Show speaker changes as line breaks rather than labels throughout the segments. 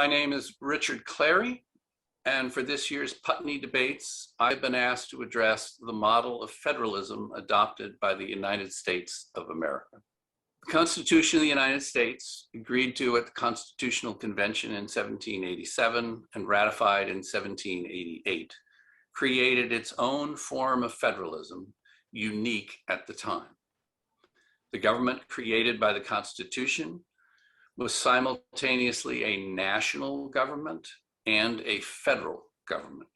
My name is Richard Clary, and for this year's Putney Debates, I've been asked to address the model of federalism adopted by the United States of America. The Constitution of the United States, agreed to at the Constitutional Convention in 1787 and ratified in 1788, created its own form of federalism, unique at the time. The government created by the Constitution was simultaneously a national government and a federal government.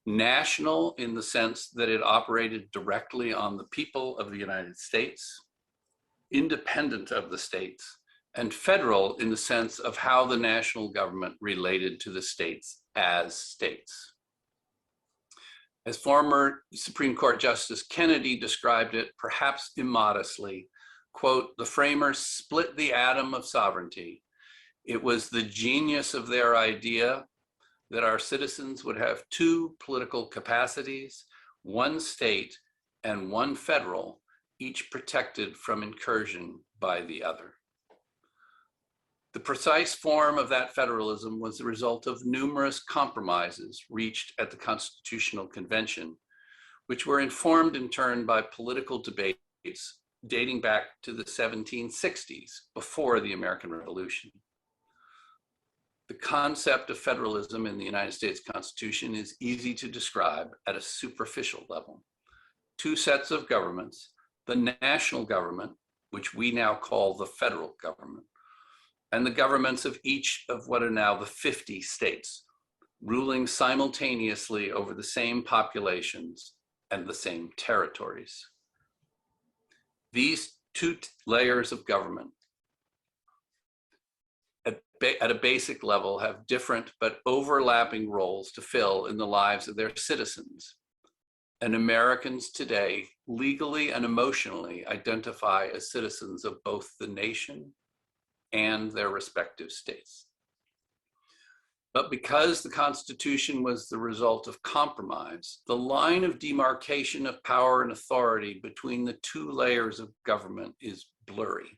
National in the sense that it operated directly on the people of the United States, independent of the states, and federal in the sense of how the national government related to the states as states. As former Supreme Court Justice Kennedy described it, perhaps immodestly, quote, "The framers split the atom of sovereignty. It was the genius of their idea that our citizens would have two political capacities, one state and one federal, each protected from incursion by the other." The precise form of that federalism was the result of numerous compromises reached at the Constitutional Convention, which were informed in turn by political debates dating back to the 1760s, before the American Revolution. The concept of federalism in the United States Constitution is easy to describe at a superficial level. Two sets of governments, the national government, which we now call the federal government, and the governments of each of what are now the 50 states, ruling simultaneously over the same populations and the same territories. These two layers of government at a basic level have different but overlapping roles to fill in the lives of their citizens. And Americans today legally and emotionally identify as citizens of both the nation and their respective states. But because the Constitution was the result of compromise, the line of demarcation of power and authority between the two layers of government is blurry,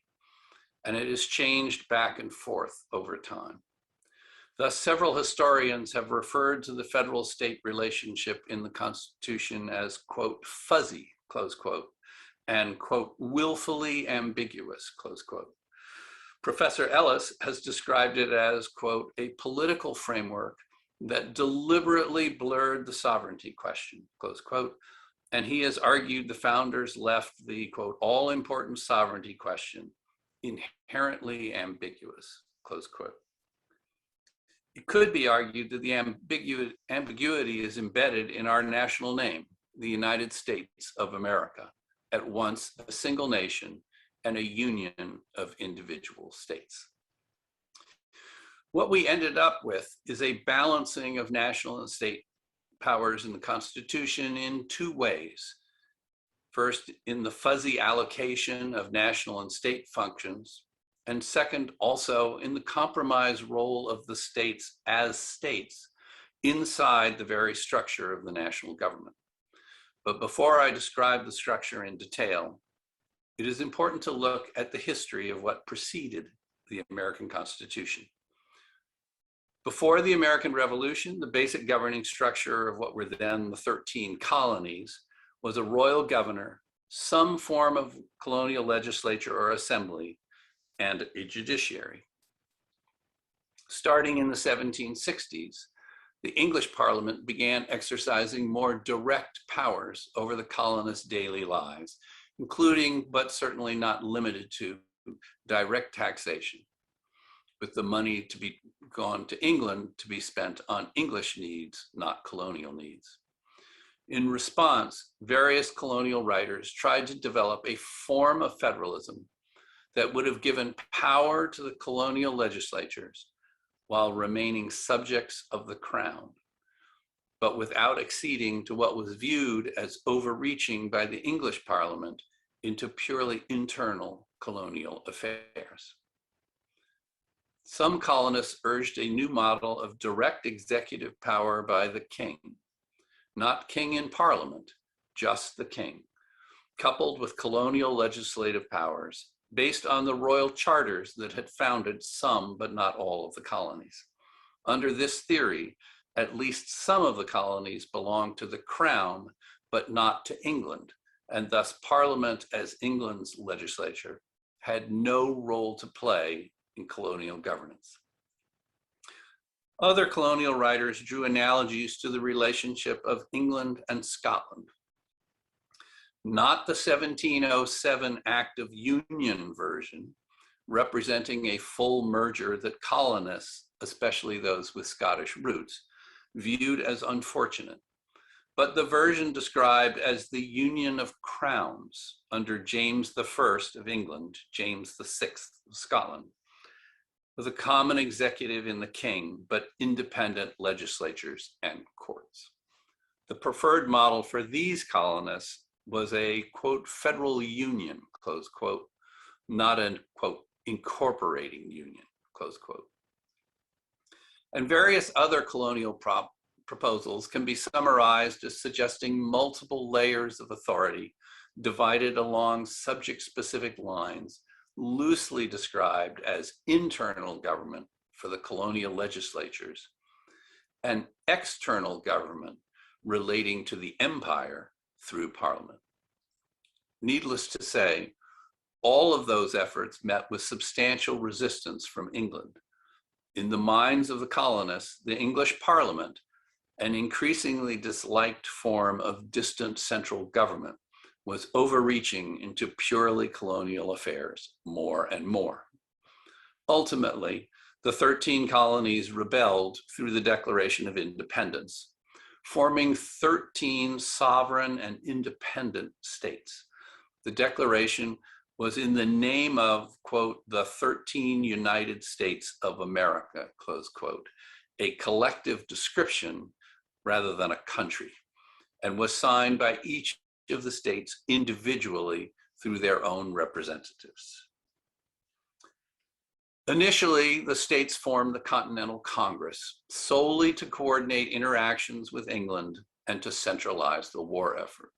and it has changed back and forth over time. Thus, several historians have referred to the federal-state relationship in the Constitution as, quote, fuzzy, close quote, and, quote, willfully ambiguous, close quote. Professor Ellis has described it as, quote, a political framework that deliberately blurred the sovereignty question, close quote, and he has argued the founders left the, quote, all-important sovereignty question inherently ambiguous, close quote. It could be argued that the ambiguity is embedded in our national name, the United States of America, at once a single nation and a union of individual states. What we ended up with is a balancing of national and state powers in the Constitution in two ways. First, in the fuzzy allocation of national and state functions, and second, also in the compromise role of the states as states inside the very structure of the national government. But before I describe the structure in detail, it is important to look at the history of what preceded the American Constitution. Before the American Revolution, the basic governing structure of what were then the 13 colonies was a royal governor, some form of colonial legislature or assembly, and a judiciary. Starting in the 1760s, the English Parliament began exercising more direct powers over the colonists' daily lives, including, but certainly not limited to, direct taxation, with the money to be gone to England to be spent on English needs, not colonial needs. In response, various colonial writers tried to develop a form of federalism that would have given power to the colonial legislatures while remaining subjects of the crown, but without acceding to what was viewed as overreaching by the English Parliament into purely internal colonial affairs. Some colonists urged a new model of direct executive power by the king, not king in parliament, just the king, coupled with colonial legislative powers based on the royal charters that had founded some but not all of the colonies. Under this theory, at least some of the colonies belonged to the crown, but not to England, and thus Parliament, as England's legislature, had no role to play in colonial governance. Other colonial writers drew analogies to the relationship of England and Scotland. Not the 1707 Act of Union version, representing a full merger that colonists, especially those with Scottish roots, viewed as unfortunate, but the version described as the Union of Crowns under James I of England, James VI of Scotland, with a common executive in the king, but independent legislatures and courts. The preferred model for these colonists was a, quote, federal union, close quote, not an, quote, incorporating union, close quote. And various other colonial proposals can be summarized as suggesting multiple layers of authority divided along subject-specific lines, loosely described as internal government for the colonial legislatures and external government relating to the empire through Parliament. Needless to say, all of those efforts met with substantial resistance from England. In the minds of the colonists, the English Parliament, an increasingly disliked form of distant central government, was overreaching into purely colonial affairs more and more. Ultimately, the 13 colonies rebelled through the Declaration of Independence, forming 13 sovereign and independent states. The Declaration was in the name of, quote, the 13 United States of America, close quote, a collective description rather than a country, and was signed by each of the states individually through their own representatives. Initially, the states formed the Continental Congress solely to coordinate interactions with England and to centralize the war effort.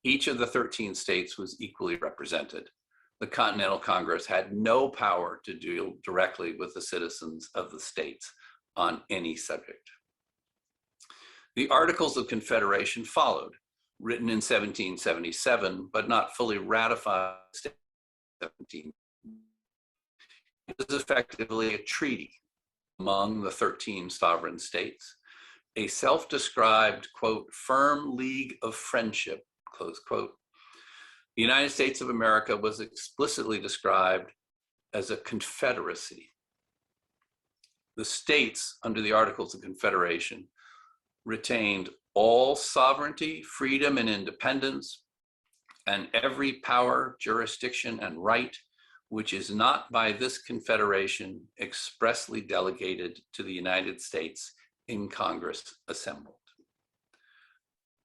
Each of the 13 states was equally represented. The Continental Congress had no power to deal directly with the citizens of the states on any subject. The Articles of Confederation followed, written in 1777, but not fully ratified in 17. It was effectively a treaty among the 13 sovereign states, a self-described, quote, firm league of friendship, close quote. The United States of America was explicitly described as a confederacy. The states under the Articles of Confederation retained all sovereignty, freedom, and independence, and every power, jurisdiction, and right which is not by this confederation expressly delegated to the United States in Congress assembled.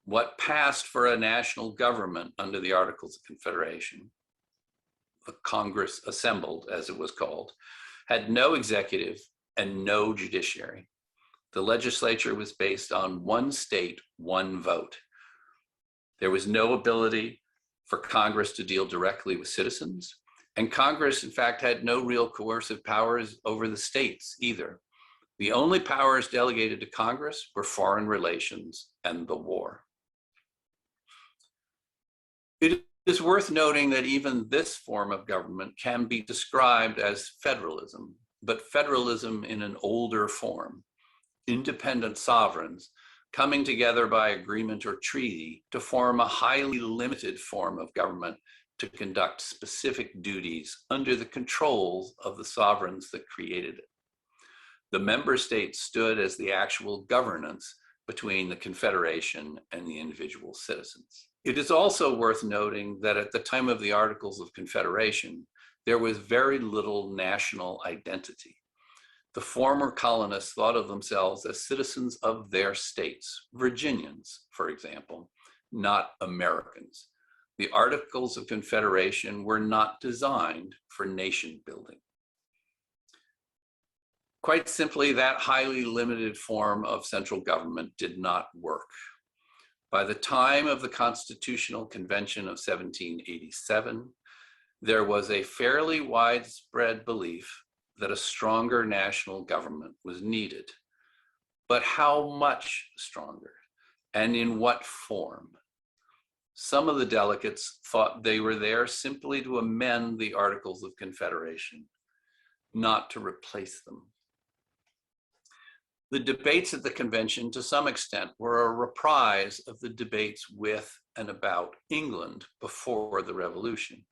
What passed for a national government under the Articles of Confederation, the Congress assembled, as it was called, had no executive and no judiciary. The legislature was based on one state, one vote. There was no ability for Congress to deal directly with citizens, and Congress, in fact, had no real coercive powers over the states either. The only powers delegated to Congress were foreign relations and the war. It is worth noting that even this form of government can be described as federalism, but federalism in an older form. Independent sovereigns coming together by agreement or treaty to form a highly limited form of government to conduct specific duties under the controls of the sovereigns that created it. The member states stood as the actual governance between the Confederation and the individual citizens. It is also worth noting that at the time of the Articles of Confederation, there was very little national identity. The former colonists thought of themselves as citizens of their states, Virginians, for example, not Americans. The Articles of Confederation were not designed for nation building. Quite simply, that highly limited form of central government did not work. By the time of the Constitutional Convention of 1787, there was a fairly widespread belief that a stronger national government was needed. But how much stronger, and in what form? Some of the delegates thought they were there simply to amend the Articles of Confederation, not to replace them. The debates at the convention, to some extent, were a reprise of the debates with and about England before the Revolution.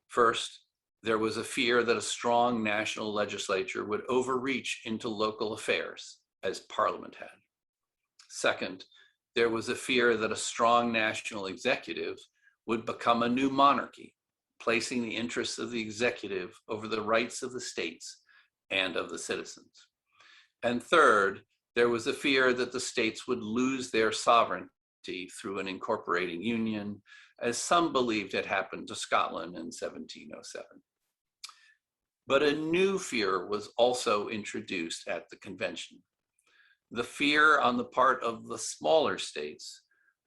First, there was a fear that a strong national legislature would overreach into local affairs, as Parliament had. Second, there was a fear that a strong national executive would become a new monarchy, placing the interests of the executive over the rights of the states and of the citizens. And third, there was a fear that the states would lose their sovereignty through an incorporating union, as some believed had happened to Scotland in 1707. But a new fear was also introduced at the convention. The fear on the part of the smaller states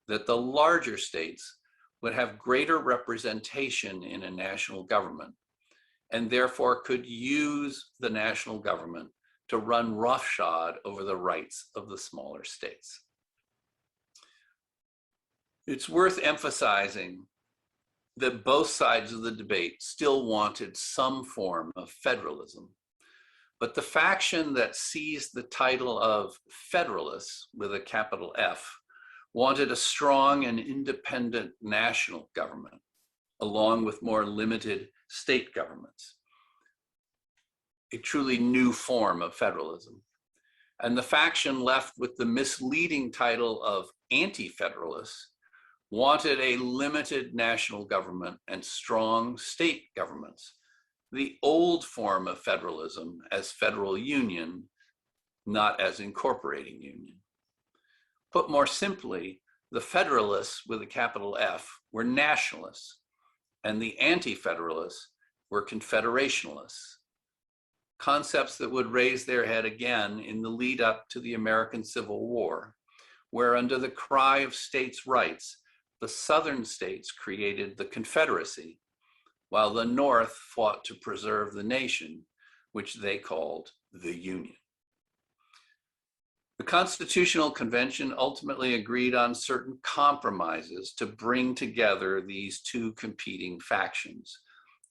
that the larger states would have greater representation in a national government, and therefore could use the national government to run roughshod over the rights of the smaller states. It's worth emphasizing that both sides of the debate still wanted some form of federalism, but the faction that seized the title of Federalists with a capital F wanted a strong and independent national government, along with more limited state governments, a truly new form of federalism. And the faction left with the misleading title of Anti-Federalists wanted a limited national government and strong state governments, the old form of federalism as federal union, not as incorporating union. Put more simply, the Federalists with a capital F were nationalists, and the Anti-Federalists were confederationalists, concepts that would raise their head again in the lead up to the American Civil War, where under the cry of states' rights, the Southern states created the Confederacy, while the North fought to preserve the nation, which they called the Union. The Constitutional Convention ultimately agreed on certain compromises to bring together these two competing factions,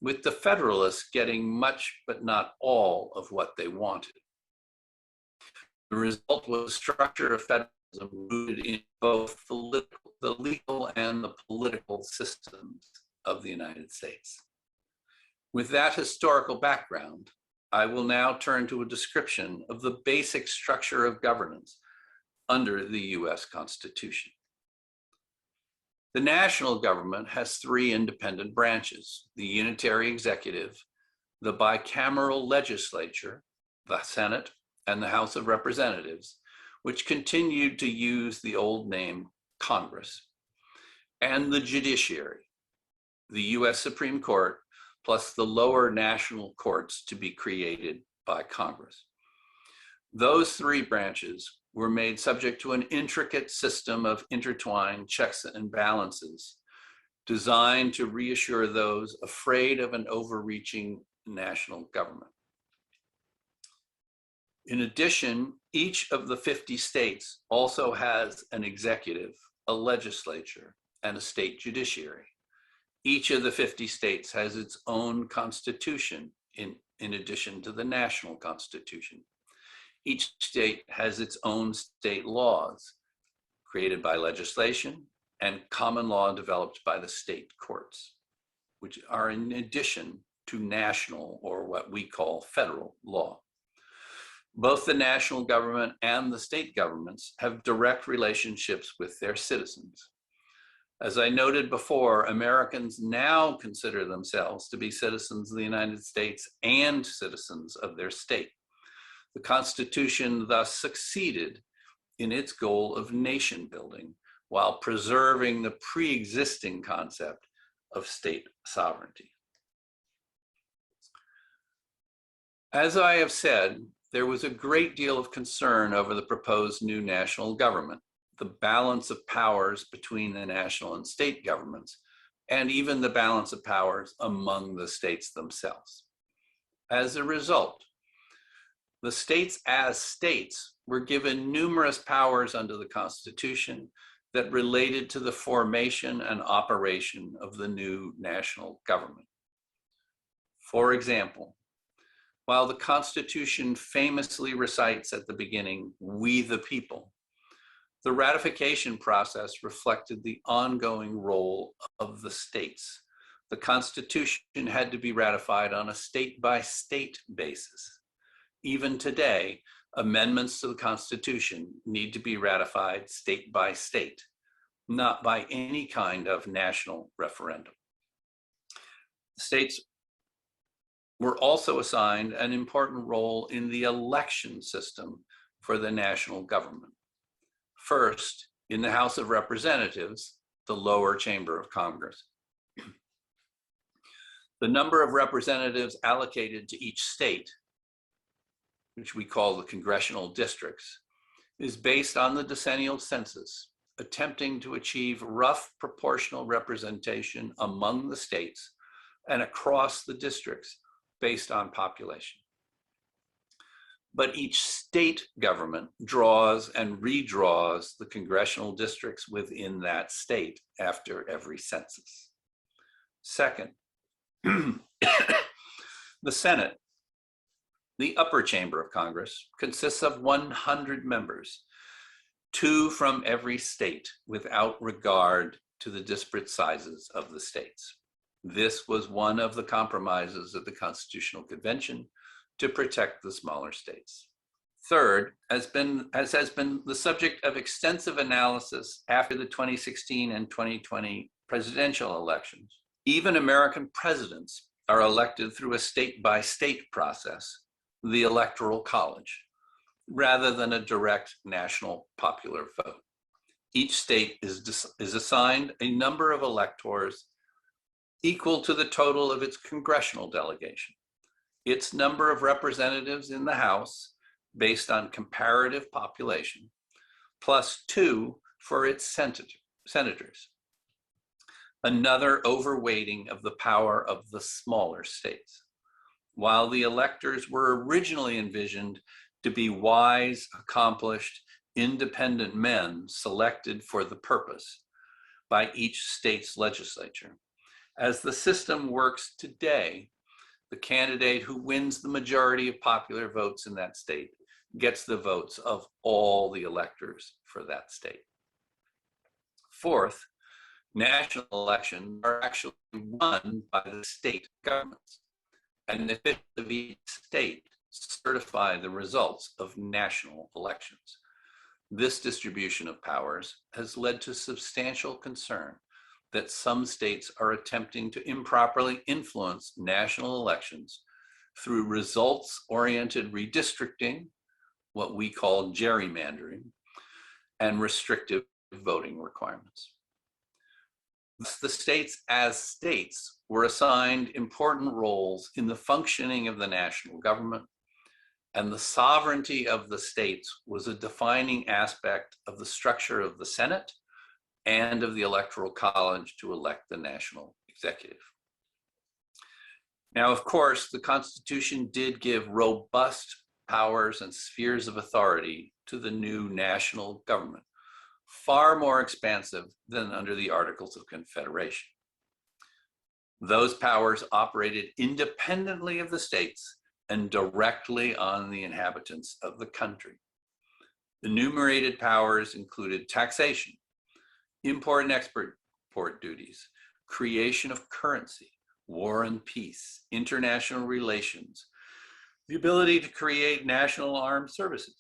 with the Federalists getting much but not all of what they wanted. The result was a structure of federalism rooted in both the legal and the political systems of the United States. With that historical background, I will now turn to a description of the basic structure of governance under the US Constitution. The national government has three independent branches: the unitary executive, the bicameral legislature, the Senate, and the House of Representatives, which continued to use the old name Congress, and the judiciary, the US Supreme Court, plus the lower national courts to be created by Congress. Those three branches were made subject to an intricate system of intertwined checks and balances designed to reassure those afraid of an overreaching national government. In addition, each of the 50 states also has an executive, a legislature, and a state judiciary. Each of the 50 states has its own constitution in addition to the national constitution. Each state has its own state laws created by legislation and common law developed by the state courts, which are in addition to national, or what we call federal, law. Both the national government and the state governments have direct relationships with their citizens. As I noted before, Americans now consider themselves to be citizens of the United States and citizens of their state. The Constitution thus succeeded in its goal of nation building while preserving the pre-existing concept of state sovereignty. As I have said, there was a great deal of concern over the proposed new national government, the balance of powers between the national and state governments, and even the balance of powers among the states themselves. As a result, the states as states were given numerous powers under the Constitution that related to the formation and operation of the new national government. For example, while the Constitution famously recites at the beginning, "We the people," the ratification process reflected the ongoing role of the states. The Constitution had to be ratified on a state-by-state basis. Even today, amendments to the Constitution need to be ratified state by state, not by any kind of national referendum. The states were also assigned an important role in the election system for the national government. First, in the House of Representatives, the lower chamber of Congress. The number of representatives allocated to each state, which we call the congressional districts, is based on the decennial census, attempting to achieve rough proportional representation among the states and across the districts based on population. But each state government draws and redraws the congressional districts within that state after every census. Second, the Senate, the upper chamber of Congress, consists of 100 members, 2 from every state, without regard to the disparate sizes of the states. This was one of the compromises of the Constitutional Convention to protect the smaller states. Third, as has been the subject of extensive analysis after the 2016 and 2020 presidential elections, even American presidents are elected through a state-by-state process, the Electoral College, rather than a direct national popular vote. Each state is assigned a number of electors equal to the total of its congressional delegation, its number of representatives in the House based on comparative population, plus 2 for its senators, another overweighting of the power of the smaller states. While the electors were originally envisioned to be wise, accomplished, independent men selected for the purpose by each state's legislature, as the system works today, the candidate who wins the majority of popular votes in that state gets the votes of all the electors for that state. Fourth, national elections are actually run by the state governments, and the officials of each state certify the results of national elections. This distribution of powers has led to substantial concern that some states are attempting to improperly influence national elections through results-oriented redistricting, what we call gerrymandering, and restrictive voting requirements. The states as states were assigned important roles in the functioning of the national government, and the sovereignty of the states was a defining aspect of the structure of the Senate and of the Electoral College to elect the national executive. Now, of course, the Constitution did give robust powers and spheres of authority to the new national government, far more expansive than under the Articles of Confederation. Those powers operated independently of the states and directly on the inhabitants of the country. Enumerated powers included taxation, import and export duties, creation of currency, war and peace, international relations, the ability to create national armed services,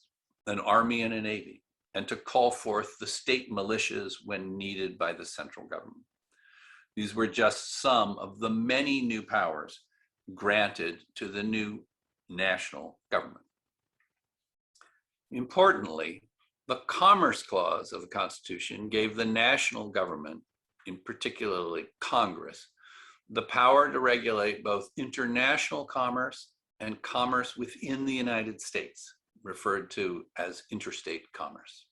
an army and a navy, and to call forth the state militias when needed by the central government. These were just some of the many new powers granted to the new national government. Importantly, the Commerce Clause of the Constitution gave the national government, in particularly Congress, the power to regulate both international commerce and commerce within the United States, referred to as interstate commerce.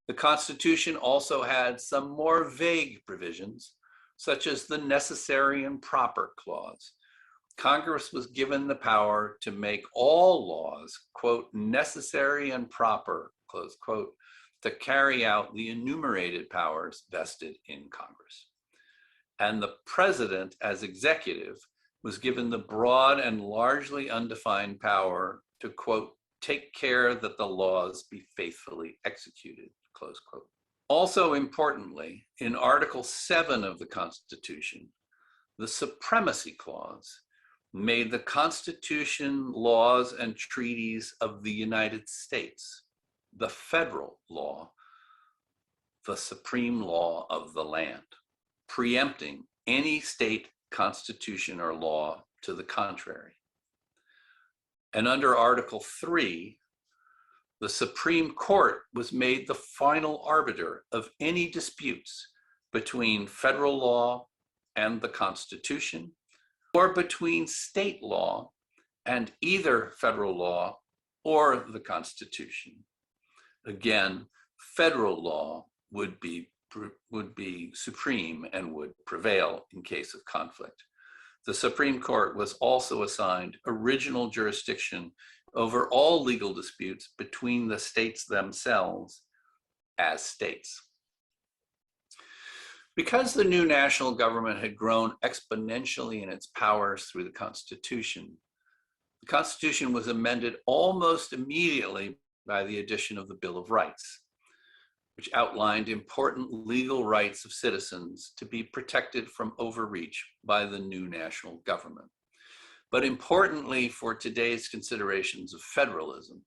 The Constitution also had some more vague provisions, such as the Necessary and Proper Clause, Congress was given the power to make all laws, quote, necessary and proper, close quote, to carry out the enumerated powers vested in Congress. And the president, as executive, was given the broad and largely undefined power to, quote, take care that the laws be faithfully executed, close quote. Also importantly, in Article 7 of the Constitution, the Supremacy Clause made the Constitution, laws, and treaties of the United States, the federal law, the supreme law of the land, preempting any state constitution or law to the contrary. And under Article 3, the Supreme Court was made the final arbiter of any disputes between federal law and the Constitution, or between state law and either federal law or the Constitution. Again, federal law would be supreme and would prevail in case of conflict. The Supreme Court was also assigned original jurisdiction over all legal disputes between the states themselves as states. Because the new national government had grown exponentially in its powers through the Constitution was amended almost immediately by the addition of the Bill of Rights, which outlined important legal rights of citizens to be protected from overreach by the new national government. But importantly for today's considerations of federalism,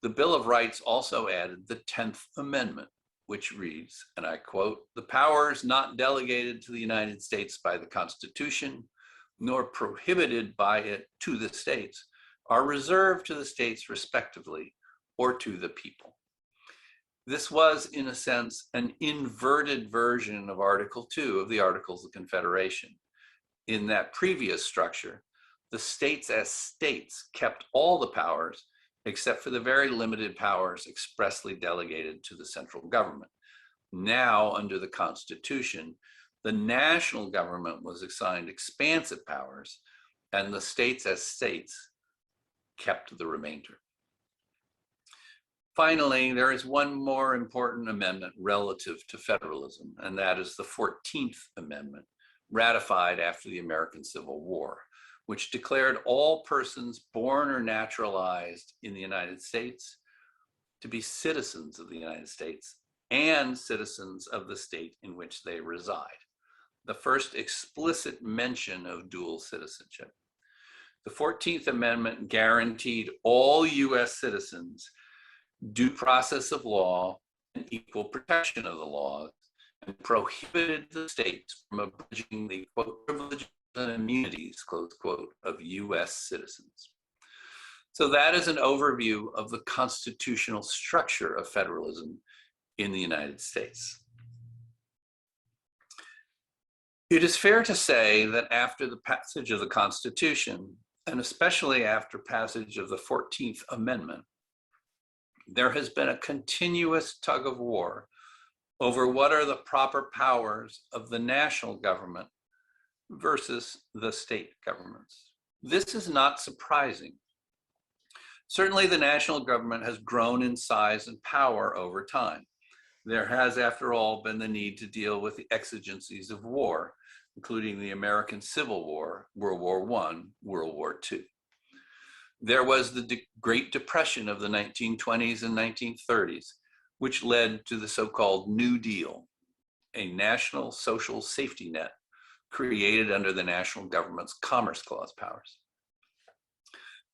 the Bill of Rights also added the 10th Amendment, which reads, and I quote, "The powers not delegated to the United States by the Constitution, nor prohibited by it to the states, are reserved to the states respectively, or to the people." This was, in a sense, an inverted version of Article 2 of the Articles of Confederation. In that previous structure, the states as states kept all the powers except for the very limited powers expressly delegated to the central government. Now, under the Constitution, the national government was assigned expansive powers, and the states as states kept the remainder. Finally, there is one more important amendment relative to federalism, and that is the 14th Amendment, ratified after the American Civil War, which declared all persons born or naturalized in the United States to be citizens of the United States and citizens of the state in which they reside, the first explicit mention of dual citizenship. The 14th Amendment guaranteed all US citizens due process of law and equal protection of the laws, and prohibited the states from abridging the, quote, privileges and immunities, close quote, of US citizens. So that is an overview of the constitutional structure of federalism in the United States. It is fair to say that after the passage of the Constitution, and especially after passage of the 14th Amendment, there has been a continuous tug of war over what are the proper powers of the national government versus the state governments. This is not surprising. Certainly, the national government has grown in size and power over time. There has, after all, been the need to deal with the exigencies of war, including the American Civil War, World War I, World War II. There was the Great Depression of the 1920s and 1930s, which led to the so-called New Deal, a national social safety net created under the national government's Commerce Clause powers.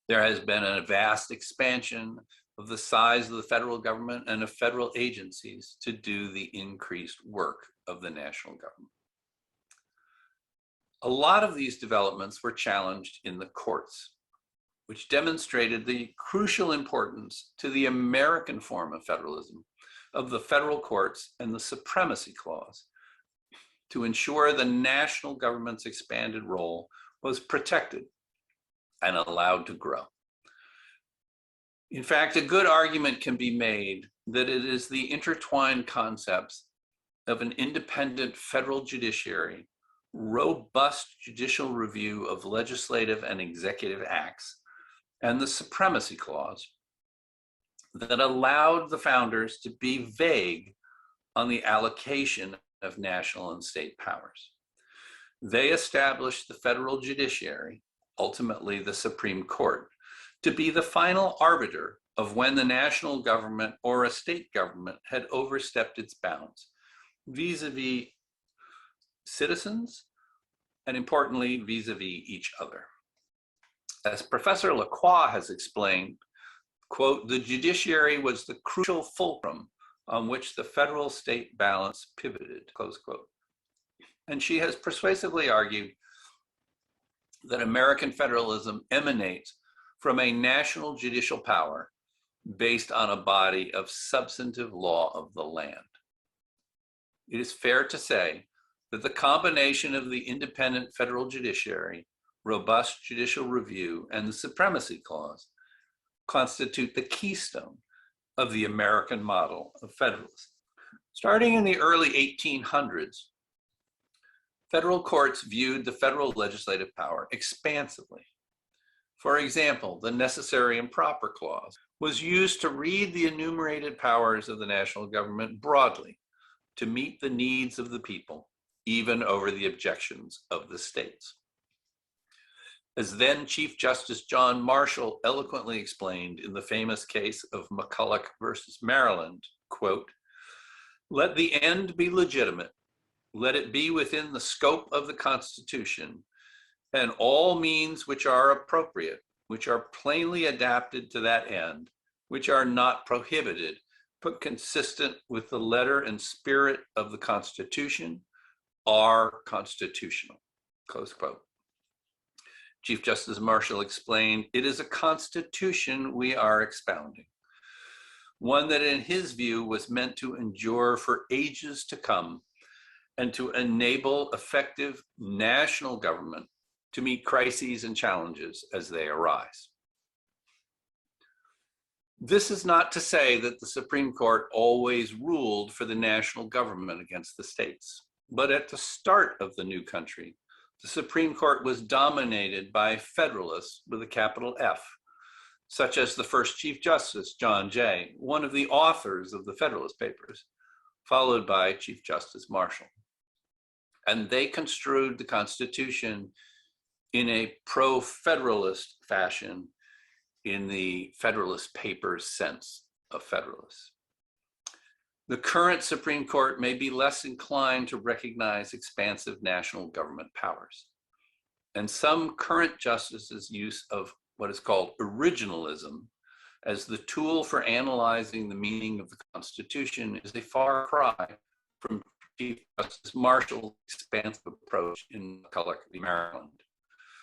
There has been a vast expansion of the size of the federal government and of federal agencies to do the increased work of the national government. A lot of these developments were challenged in the courts, which demonstrated the crucial importance to the American form of federalism of the federal courts and the Supremacy Clause to ensure the national government's expanded role was protected and allowed to grow. In fact, a good argument can be made that it is the intertwined concepts of an independent federal judiciary robust judicial review of legislative and executive acts, and the Supremacy Clause that allowed the founders to be vague on the allocation of national and state powers. They established the federal judiciary, ultimately the Supreme Court, to be the final arbiter of when the national government or a state government had overstepped its bounds, vis-a-vis citizens, and importantly, vis-a-vis each other. As Professor Lacroix has explained, quote, the judiciary was the crucial fulcrum on which the federal-state balance pivoted, close quote. And she has persuasively argued that American federalism emanates from a national judicial power based on a body of substantive law of the land. It is fair to say that the combination of the independent federal judiciary, robust judicial review, and the Supremacy Clause constitute the keystone of the American model of federalism. Starting in the early 1800s, federal courts viewed the federal legislative power expansively. For example, the Necessary and Proper Clause was used to read the enumerated powers of the national government broadly to meet the needs of the people, even over the objections of the states. As then Chief Justice John Marshall eloquently explained in the famous case of McCulloch versus Maryland, quote, let the end be legitimate, let it be within the scope of the Constitution, and all means which are appropriate, which are plainly adapted to that end, which are not prohibited, but consistent with the letter and spirit of the Constitution, are constitutional, close quote. Chief Justice Marshall explained, it is a constitution we are expounding, one that in his view was meant to endure for ages to come and to enable effective national government to meet crises and challenges as they arise. This is not to say that the Supreme Court always ruled for the national government against the states, but at the start of the new country, the Supreme Court was dominated by federalists with a capital F, such as the first Chief Justice, John Jay, one of the authors of the Federalist Papers, followed by Chief Justice Marshall. And they construed the Constitution in a pro-federalist fashion in the Federalist Papers sense of federalists. The current Supreme Court may be less inclined to recognize expansive national government powers. And some current justices' use of what is called originalism as the tool for analyzing the meaning of the Constitution is a far cry from Chief Justice Marshall's expansive approach in McCulloch v. Maryland.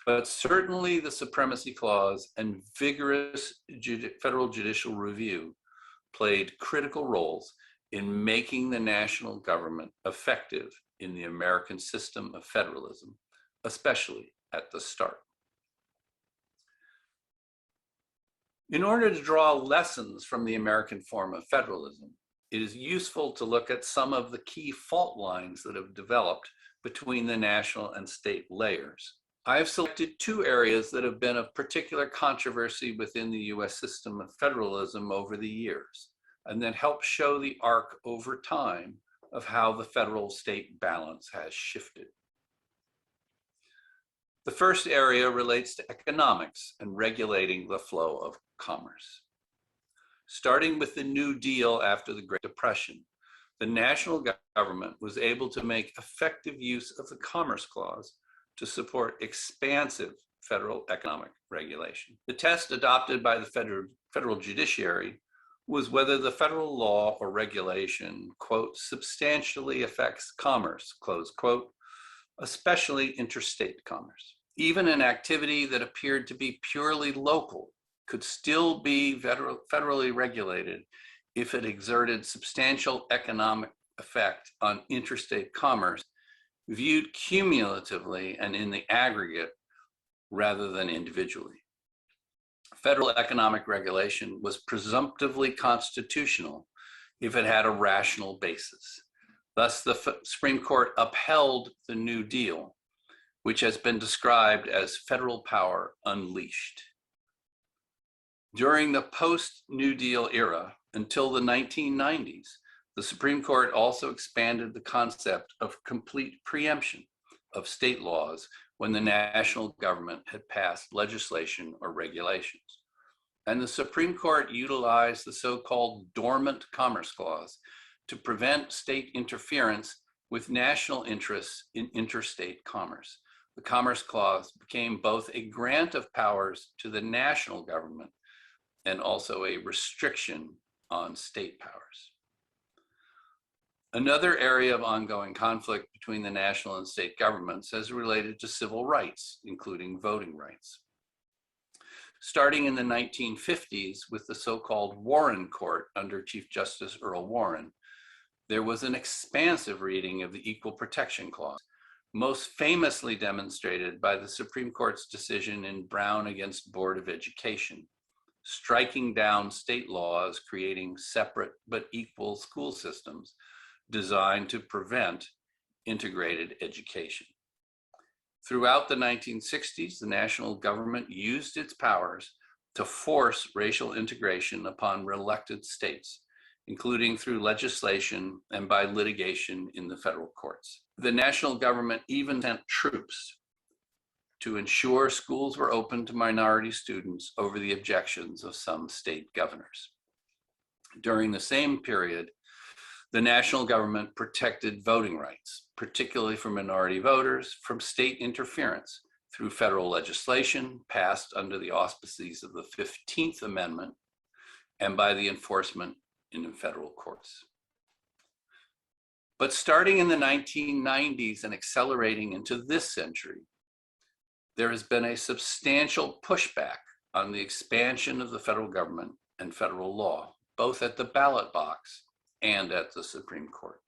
But certainly the Supremacy Clause and vigorous federal judicial review played critical roles in making the national government effective in the American system of federalism, especially at the start. In order to draw lessons from the American form of federalism, it is useful to look at some of the key fault lines that have developed between the national and state layers. I have selected two areas that have been of particular controversy within the US system of federalism over the years, and then help show the arc over time of how the federal-state balance has shifted. The first area relates to economics and regulating the flow of commerce. Starting with the New Deal after the Great Depression, the national government was able to make effective use of the Commerce Clause to support expansive federal economic regulation. The test adopted by the federal judiciary was whether the federal law or regulation, quote, substantially affects commerce, close quote, especially interstate commerce. Even an activity that appeared to be purely local could still be federally regulated if it exerted substantial economic effect on interstate commerce, viewed cumulatively and in the aggregate rather than individually. Federal economic regulation was presumptively constitutional if it had a rational basis. Thus, the Supreme Court upheld the New Deal which has been described as federal power unleashed. During the post-New Deal era until the 1990s, the Supreme Court also expanded the concept of complete preemption of state laws when the national government had passed legislation or regulations. And the Supreme Court utilized the so-called dormant Commerce Clause to prevent state interference with national interests in interstate commerce. The Commerce Clause became both a grant of powers to the national government and also a restriction on state powers. Another area of ongoing conflict between the national and state governments has related to civil rights, including voting rights. Starting in the 1950s with the so-called Warren Court under Chief Justice Earl Warren, there was an expansive reading of the Equal Protection Clause, most famously demonstrated by the Supreme Court's decision in Brown against Board of Education, striking down state laws creating separate but equal school systems designed to prevent integrated education. Throughout the 1960s, the national government used its powers to force racial integration upon reluctant states, including through legislation and by litigation in the federal courts. The national government even sent troops to ensure schools were open to minority students over the objections of some state governors. During the same period, the national government protected voting rights, particularly for minority voters, from state interference through federal legislation passed under the auspices of the 15th Amendment and by the enforcement in federal courts. But starting in the 1990s and accelerating into this century, there has been a substantial pushback on the expansion of the federal government and federal law, both at the ballot box and at the Supreme Court.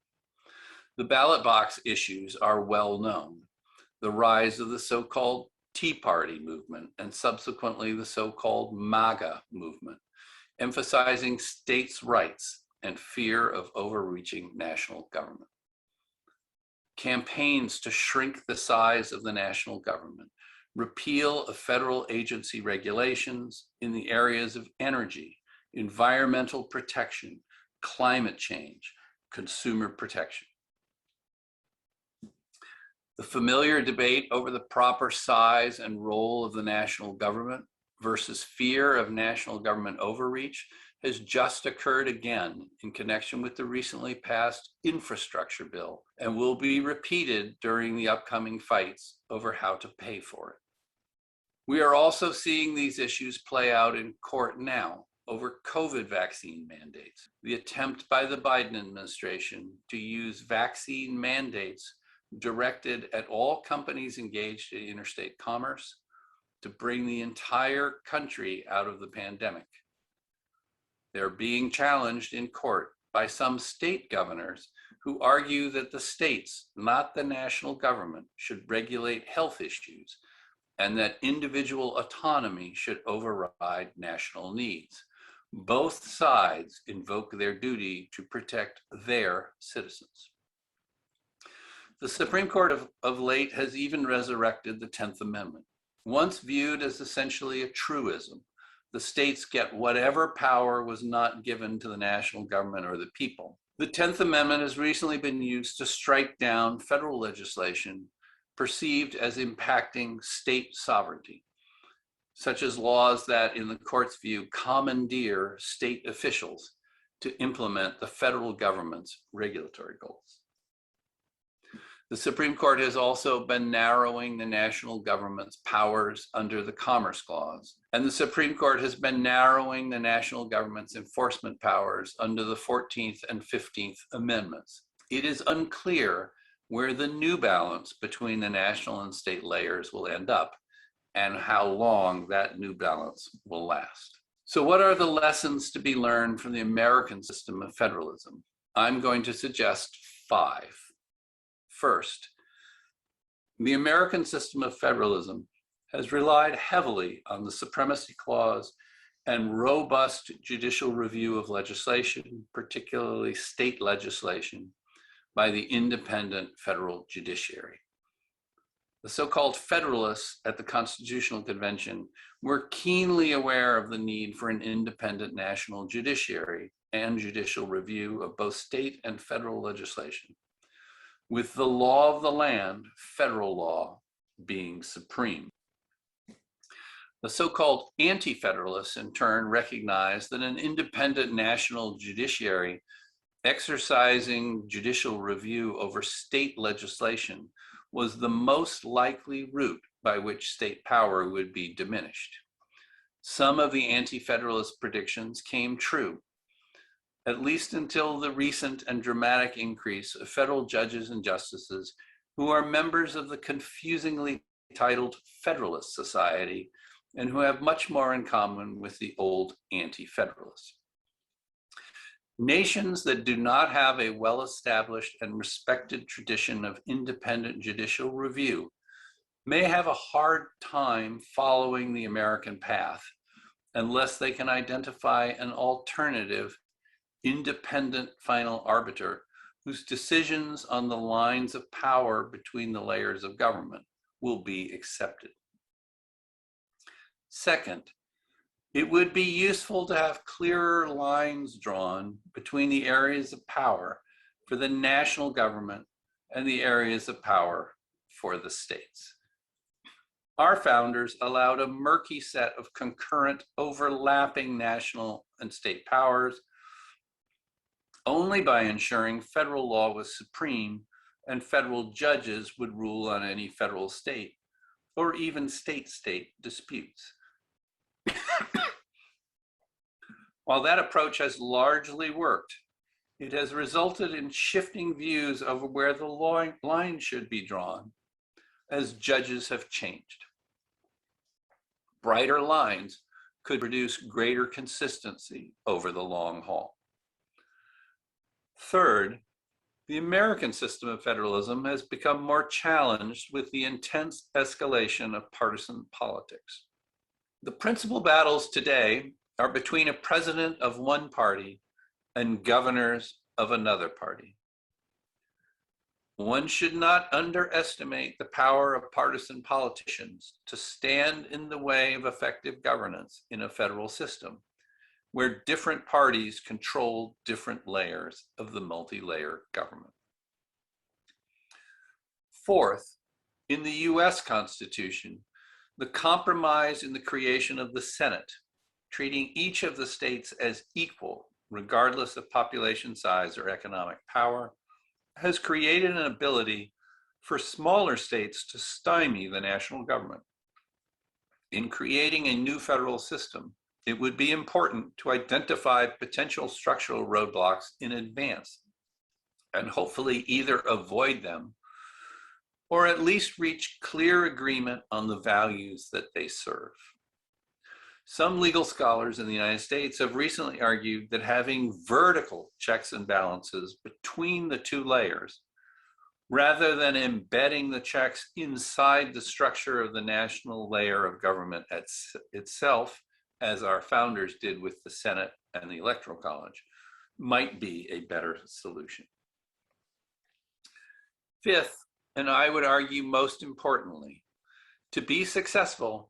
The ballot box issues are well known: the rise of the so-called Tea Party movement and subsequently the so-called MAGA movement, emphasizing states' rights and fear of overreaching national government. Campaigns to shrink the size of the national government, repeal of federal agency regulations in the areas of energy, environmental protection, climate change, consumer protection. The familiar debate over the proper size and role of the national government versus fear of national government overreach has just occurred again in connection with the recently passed infrastructure bill and will be repeated during the upcoming fights over how to pay for it. We are also seeing these issues play out in court now over COVID vaccine mandates. The attempt by the Biden administration to use vaccine mandates directed at all companies engaged in interstate commerce to bring the entire country out of the pandemic. They're being challenged in court by some state governors who argue that the states, not the national government, should regulate health issues and that individual autonomy should override national needs. Both sides invoke their duty to protect their citizens. The Supreme Court of late has even resurrected the 10th Amendment. Once viewed as essentially a truism, the states get whatever power was not given to the national government or the people. The 10th Amendment has recently been used to strike down federal legislation perceived as impacting state sovereignty, such as laws that, in the court's view, commandeer state officials to implement the federal government's regulatory goals. The Supreme Court has also been narrowing the national government's powers under the Commerce Clause, and the Supreme Court has been narrowing the national government's enforcement powers under the 14th and 15th Amendments. It is unclear where the new balance between the national and state layers will end up and how long that new balance will last. So what are the lessons to be learned from the American system of federalism? I'm going to suggest 5. First, the American system of federalism has relied heavily on the Supremacy Clause and robust judicial review of legislation, particularly state legislation, by the independent federal judiciary. The so-called Federalists at the Constitutional Convention were keenly aware of the need for an independent national judiciary and judicial review of both state and federal legislation, with the law of the land, federal law, being supreme. The so-called Anti-Federalists, in turn, recognized that an independent national judiciary exercising judicial review over state legislation was the most likely route by which state power would be diminished. Some of the Anti-Federalist predictions came true, at least until the recent and dramatic increase of federal judges and justices who are members of the confusingly titled Federalist Society and who have much more in common with the old Anti-Federalists. Nations that do not have a well-established and respected tradition of independent judicial review may have a hard time following the American path unless they can identify an alternative, independent final arbiter whose decisions on the lines of power between the layers of government will be accepted. Second, it would be useful to have clearer lines drawn between the areas of power for the national government and the areas of power for the states. Our founders allowed a murky set of concurrent, overlapping national and state powers only by ensuring federal law was supreme and federal judges would rule on any federal state or even state-state disputes. While that approach has largely worked, it has resulted in shifting views over where the line should be drawn as judges have changed. Brighter lines could produce greater consistency over the long haul. Third, the American system of federalism has become more challenged with the intense escalation of partisan politics. The principal battles today are between a president of one party and governors of another party. One should not underestimate the power of partisan politicians to stand in the way of effective governance in a federal system, where different parties control different layers of the multi-layer government. Fourth, in the US Constitution, the compromise in the creation of the Senate, treating each of the states as equal, regardless of population size or economic power, has created an ability for smaller states to stymie the national government. In creating a new federal system, it would be important to identify potential structural roadblocks in advance and hopefully either avoid them or at least reach clear agreement on the values that they serve. Some legal scholars in the United States have recently argued that having vertical checks and balances between the two layers, rather than embedding the checks inside the structure of the national layer of government itself, as our founders did with the Senate and the Electoral College, might be a better solution. Fifth, and I would argue most importantly, to be successful,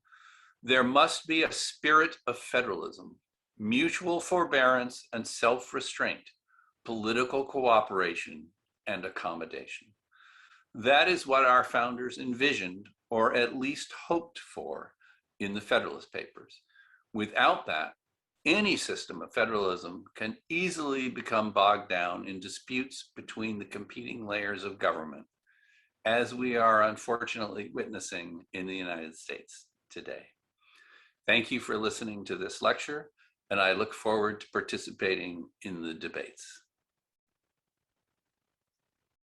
there must be a spirit of federalism, mutual forbearance and self-restraint, political cooperation and accommodation. That is what our founders envisioned, or at least hoped for, in the Federalist Papers. Without that, any system of federalism can easily become bogged down in disputes between the competing layers of government, as we are unfortunately witnessing in the United States today. Thank you for listening to this lecture, and I look forward to participating in the debates.